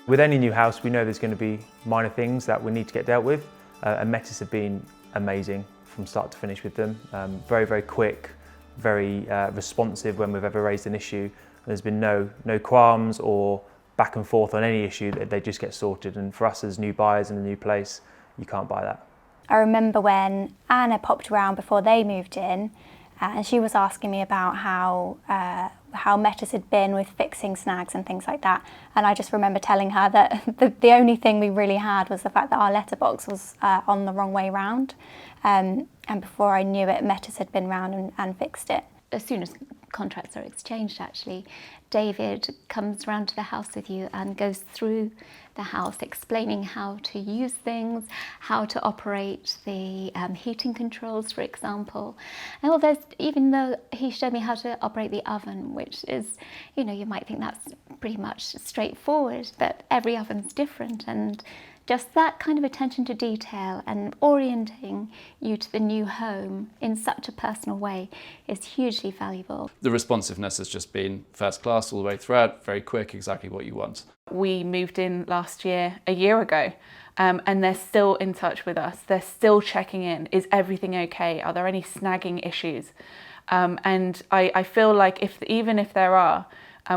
With any new house, we know there's going to be minor things that we need to get dealt with, and Metis have been amazing from start to finish with them. Very, very quick, very responsive when we've ever raised an issue. There's been no qualms or back and forth on any issue. They just get sorted, and for us as new buyers in a new place, you can't buy that. I remember when Anna popped around before they moved in, and she was asking me about how Metis had been with fixing snags and things like that. And I just remember telling her that the only thing we really had was the fact that our letterbox was on the wrong way round. And before I knew it, Metis had been round and fixed it. As soon as contracts are exchanged, actually, David comes round to the house with you and goes through the house explaining how to use things, how to operate the heating controls, for example. And well, even though he showed me how to operate the oven, which is, you might think that's pretty much straightforward, but every oven's different, and just that kind of attention to detail and orienting you to the new home in such a personal way is hugely valuable. The responsiveness has just been first class all the way throughout, very quick, exactly what you want. We moved in last year, a year ago, and they're still in touch with us. They're still checking in. Is everything okay? Are there any snagging issues? And I feel like even if there are,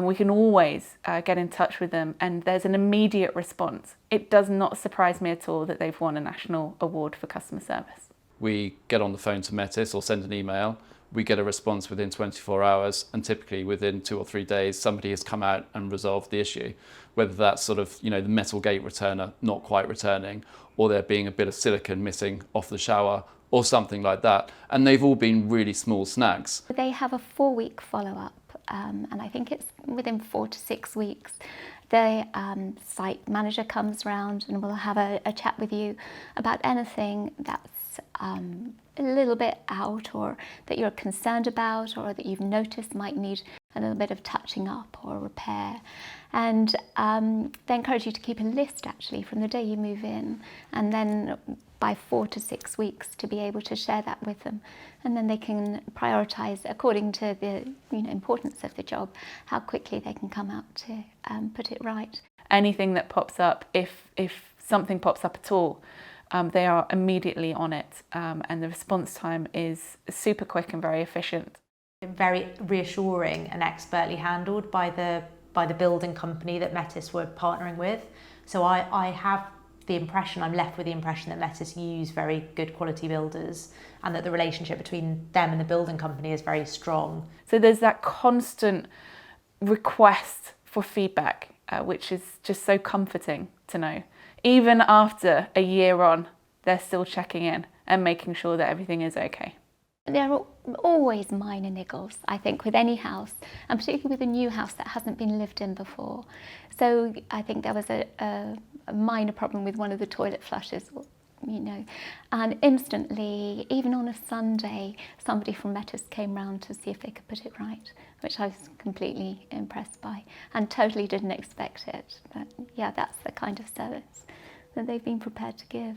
we can always get in touch with them, and there's an immediate response. It does not surprise me at all that they've won a national award for customer service. We get on the phone to Metis or send an email, we get a response within 24 hours, and typically within 2 or 3 days somebody has come out and resolved the issue. Whether that's sort of, the metal gate returner not quite returning, or there being a bit of silicone missing off the shower, or something like that. And they've all been really small snags. They have a 4-week follow-up, and I think it's within 4 to 6 weeks. The site manager comes round and will have a chat with you about anything that's a little bit out, or that you're concerned about, or that you've noticed might need a little bit of touching up or repair. And they encourage you to keep a list actually from the day you move in, and then by 4 to 6 weeks to be able to share that with them, and then they can prioritise according to the importance of the job how quickly they can come out to put it right. Anything that pops up, if something pops up at all, they are immediately on it, and the response time is super quick and very efficient. Very reassuring and expertly handled by the building company that Metis were partnering with. So I have the impression, I'm left with the impression that Metis use very good quality builders, and that the relationship between them and the building company is very strong. So there's that constant request for feedback, which is just so comforting to know. Even after a year on, they're still checking in and making sure that everything is okay. There are always minor niggles, I think, with any house, and particularly with a new house that hasn't been lived in before. So I think there was a minor problem with one of the toilet flushes, and instantly, even on a Sunday, somebody from Metis came round to see if they could put it right, which I was completely impressed by and totally didn't expect it. But yeah, that's the kind of service that they've been prepared to give.